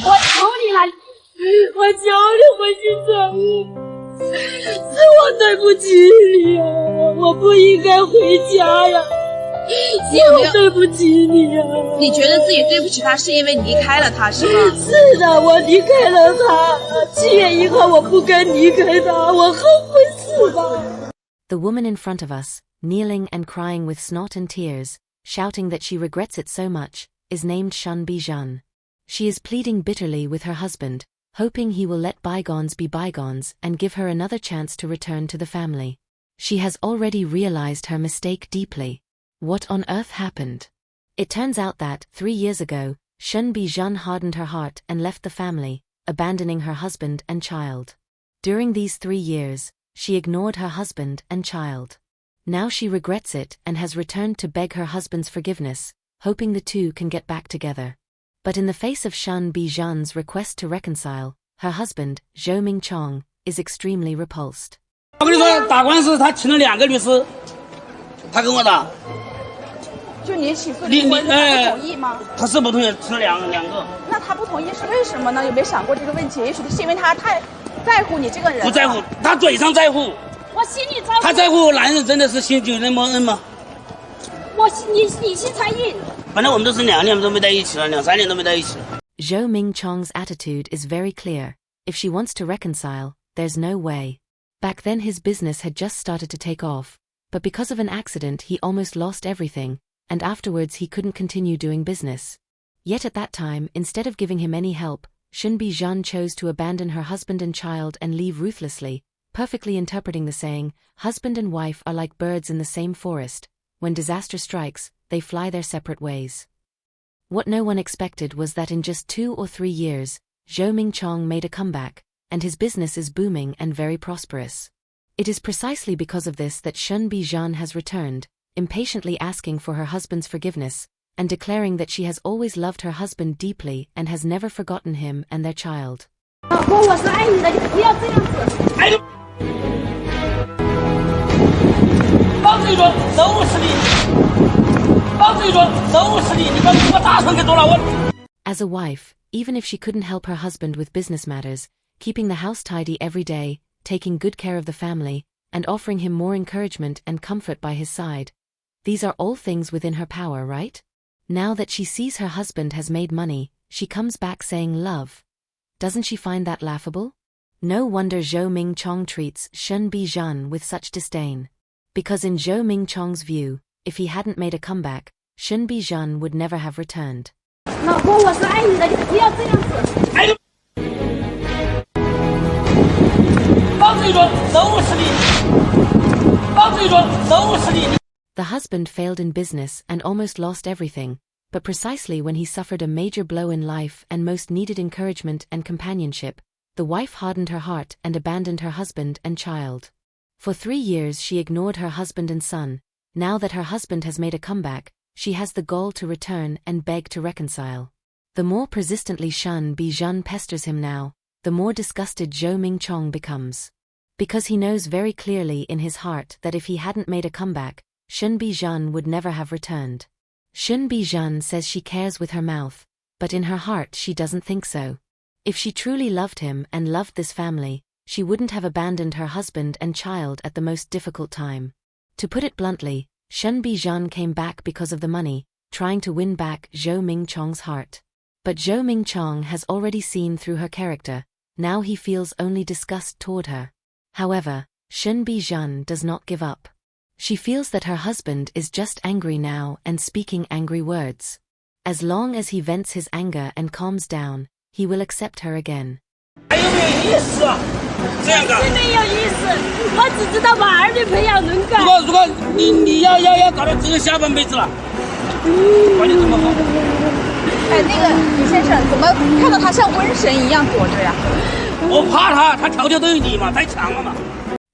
我求你了，我求你回去承认，是我对不起你啊，我不应该回家呀，是我对不起你啊。你觉得自己对不起他，是因为你离开了他，是吗？是的，我离开了他，7月1号我不该离开他，我后悔死了。The woman in front of us, kneeling and crying with snot and tears, shouting that she regrets it so much, is named Shun Bijan. She is pleading bitterly with her husband, hoping he will let bygones be bygones and give her another chance to return to the family. She has already realized her mistake deeply. What on earth happened? It turns out that, 3 years ago, Shun Bijan hardened her heart and left the family, abandoning her husband and child. During these 3 years, she ignored her husband and child. Now she regrets it and has returned to beg her husband's forgiveness, hoping the two can get back together. But in the face of Shun Bijan's request to reconcile, her husband, Zhou Mingchong, is extremely repulsed. 我跟你说，打官司他请了2个律师，他跟我打。就你起诉离婚，他不同意吗？他是不同意，请了两个。那他不同意是为什么呢？有没有想过这个问题？也许是因为他太在乎你这个人。不在乎，他嘴上在乎。我心里在乎。他在乎男人真的是心就那么恩吗？你心才硬。反正我们都是2年都没在一起了，2、3年都没在一起。Zhou Mingchong's attitude is very clear. If she wants to reconcile, there's no way. Back then his business had just started to take off, but because of an accident he almost lost everything, and afterwards he couldn't continue doing business. Yet at that time, instead of giving him any help, Shun Bijan chose to abandon her husband and child and leave ruthlessly, perfectly interpreting the saying, husband and wife are like birds in the same forest. When disaster strikes, they fly their separate ways. What no one expected was that in just 2 or 3 years, Zhou Mingchong made a comeback, and his business is booming and very prosperous. It is precisely because of this that Shun Bijan has returned, impatiently asking for her husband's forgiveness, and declaring that she has always loved her husband deeply and has never forgotten him and their child. 我是爱你的，你不要这样子。哎，老子一说都是你，老子一说都是你，你把我大船给夺了我。As a wife, even if she couldn't help her husband with business matters, keeping the house tidy every day, taking good care of the family, and offering him more encouragement and comfort by his side, these are all things within her power, right? Now that she sees her husband has made money, she comes back saying love. Doesn't she find that laughable? No wonder Zhou Mingchong treats Shun Bijan with such disdain. Because in Zhou Mingchong's view, if he hadn't made a comeback, Shun Bijan would never have returned. 老公，我是爱你的，你不要这样子。哎，老子一说都是你，老子一说都是你。The husband failed in business and almost lost everything, but precisely when he suffered a major blow in life and most needed encouragement and companionship, the wife hardened her heart and abandoned her husband and child. For 3 years she ignored her husband and son. Now that her husband has made a comeback, she has the gall to return and beg to reconcile. The more persistently Shun Bijan pesters him now, the more disgusted Zhou Mingchong becomes. Because he knows very clearly in his heart that if he hadn't made a comeback, Shun Bijan would never have returned. Shun Bijan says she cares with her mouth, but in her heart she doesn't think so. If she truly loved him and loved this family, she wouldn't have abandoned her husband and child at the most difficult time. To put it bluntly, Shun Bijan came back because of the money, trying to win back Zhou Mingchong's heart. But Zhou Mingchong has already seen through her character. Now he feels only disgust toward her. However, Shun Bijan does not give up. She feels that her husband is just angry now and speaking angry words. As long as he vents his anger and calms down, he will accept her again. 还有没有意思啊？这样干？没有意思，我只知道把儿女培养能干。如果你要搞到只有下半辈子了，管你怎么好。哎，那个李先生，怎么看到他像瘟神一样躲着呀？我怕他条条都有你嘛，太强了嘛。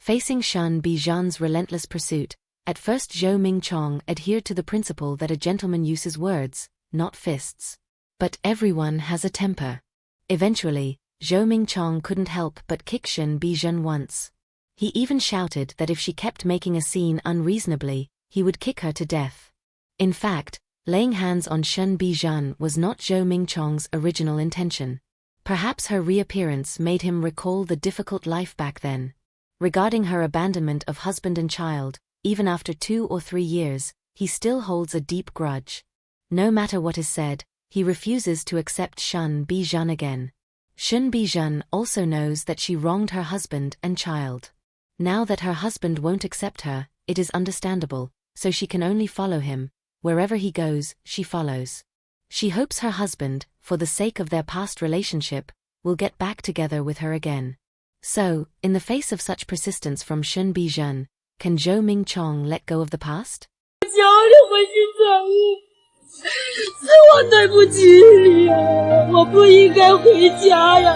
Facing Shun Bijan's relentless pursuit, at first Zhou Mingchong adhered to the principle that a gentleman uses words, not fists. But everyone has a temper. Eventually, Zhou Mingchong couldn't help but kick Shun Bijan once. He even shouted that if she kept making a scene unreasonably, he would kick her to death. In fact, laying hands on Shun Bijan was not Zhou Mingchong's original intention. Perhaps her reappearance made him recall the difficult life back then. Regarding her abandonment of husband and child, even after 2 or 3 years, he still holds a deep grudge. No matter what is said, he refuses to accept Shun Bi-jun again. Shun Bi-jun also knows that she wronged her husband and child. Now that her husband won't accept her, it is understandable, so she can only follow him. Wherever he goes, she follows. She hopes her husband, for the sake of their past relationship, will get back together with her again. So, in the face of such persistence from Shun Bi-jun, can Zhou Mingchong let go of the past? 想着回去转运，是我对不起你啊！我不应该回家呀，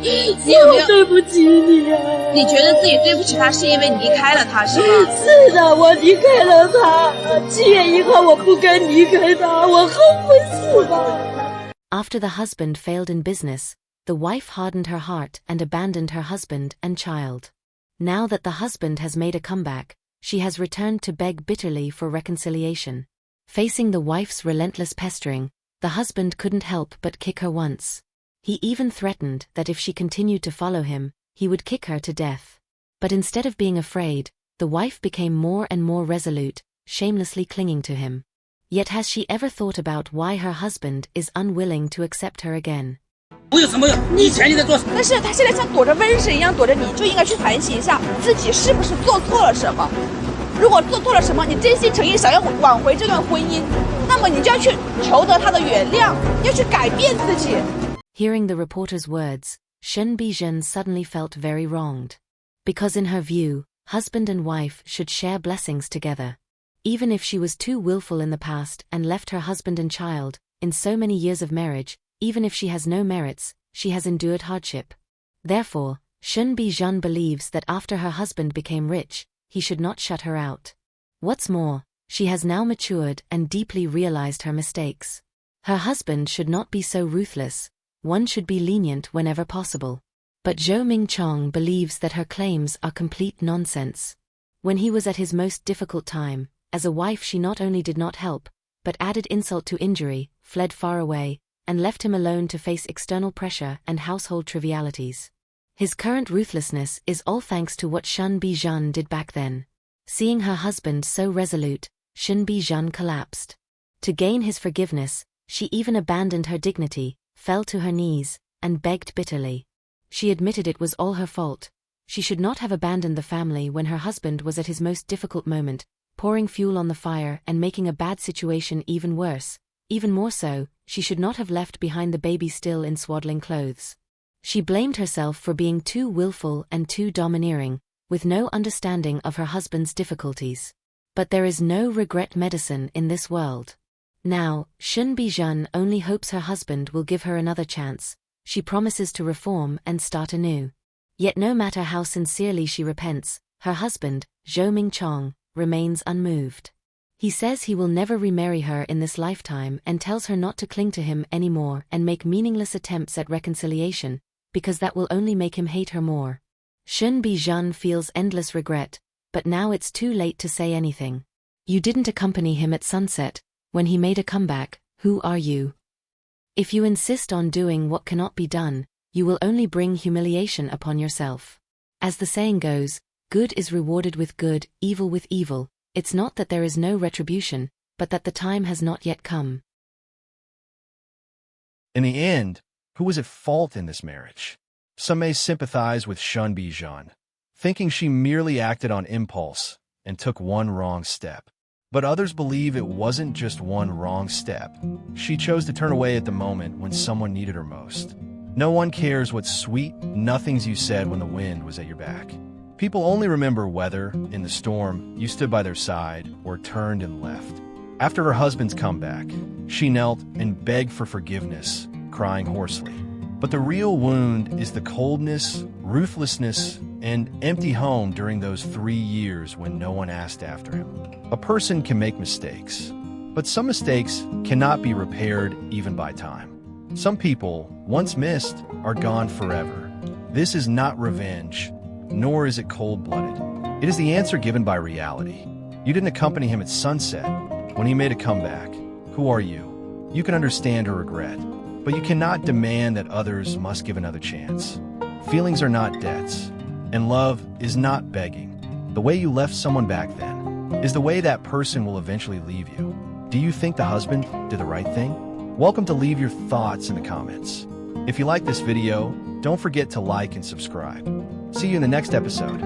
是我对不起你啊！你觉得自己对不起他，是因为你离开了他，是吗？是的，我离开了他，7月1号我不该离开他，我后悔死了。 After the husband failed in business, the wife hardened her heart and abandoned her husband and child. Now that the husband has made a comeback, she has returned to beg bitterly for reconciliation. Facing the wife's relentless pestering, the husband couldn't help but kick her once. He even threatened that if she continued to follow him, he would kick her to death. But instead of being afraid, the wife became more and more resolute, shamelessly clinging to him. Yet has she ever thought about why her husband is unwilling to accept her again? 我有什么用？你以前你在做什么？但是他现在像躲着瘟神一样躲着你，就应该去反省一下自己是不是做错了什么。如果做错了什么，你真心诚意想要挽回这段婚姻，那么你就要去求得他的原谅，要去改变自己。 Hearing the reporter's words, Shun Bi-jun suddenly felt very wronged. Because in her view, husband and wife should share blessings together. Even if she was too willful in the past and left her husband and child, in so many years of marriage, even if she has no merits, she has endured hardship. Therefore, Shun Bi-jun believes that after her husband became rich, he should not shut her out. What's more, she has now matured and deeply realized her mistakes. Her husband should not be so ruthless, one should be lenient whenever possible. But Zhou Mingchong believes that her claims are complete nonsense. When he was at his most difficult time, as a wife she not only did not help, but added insult to injury, fled far away, and left him alone to face external pressure and household trivialities. His current ruthlessness is all thanks to what Shun Bi-jun did back then. Seeing her husband so resolute, Shun Bi-jun collapsed. To gain his forgiveness, she even abandoned her dignity, fell to her knees, and begged bitterly. She admitted it was all her fault. She should not have abandoned the family when her husband was at his most difficult moment, pouring fuel on the fire and making a bad situation even worse. Even more so, she should not have left behind the baby still in swaddling clothes. She blamed herself for being too willful and too domineering, with no understanding of her husband's difficulties. But there is no regret medicine in this world. Now, Shun Bi-jun only hopes her husband will give her another chance. She promises to reform and start anew. Yet no matter how sincerely she repents, her husband, Zhou Mingchong, remains unmoved. He says he will never remarry her in this lifetime and tells her not to cling to him anymore and make meaningless attempts at reconciliation, because that will only make him hate her more. Shun Bi-jun feels endless regret, but now it's too late to say anything. You didn't accompany him at sunset, when he made a comeback, who are you? If you insist on doing what cannot be done, you will only bring humiliation upon yourself. As the saying goes, good is rewarded with good, evil with evil. It's not that there is no retribution, but that the time has not yet come. In the end, who was at fault in this marriage? Some may sympathize with Shun Bi-jun, thinking she merely acted on impulse and took one wrong step. But others believe it wasn't just one wrong step. She chose to turn away at the moment when someone needed her most. No one cares what sweet nothings you said when the wind was at your back. People only remember whether, in the storm, you stood by their side or turned and left. After her husband's comeback, she knelt and begged for forgiveness, crying hoarsely. But the real wound is the coldness, ruthlessness, and empty home during those 3 years when no one asked after him. A person can make mistakes, but some mistakes cannot be repaired even by time. Some people, once missed, are gone forever. This is not revenge, nor is it cold-blooded. It is the answer given by reality. You didn't accompany him at sunset when he made a comeback. Who are you? You can understand her regret. But you cannot demand that others must give another chance. Feelings are not debts, and love is not begging. The way you left someone back then is the way that person will eventually leave you. Do you think the husband did the right thing? Welcome to leave your thoughts in the comments. If you like this video, don't forget to like and subscribe. See you in the next episode.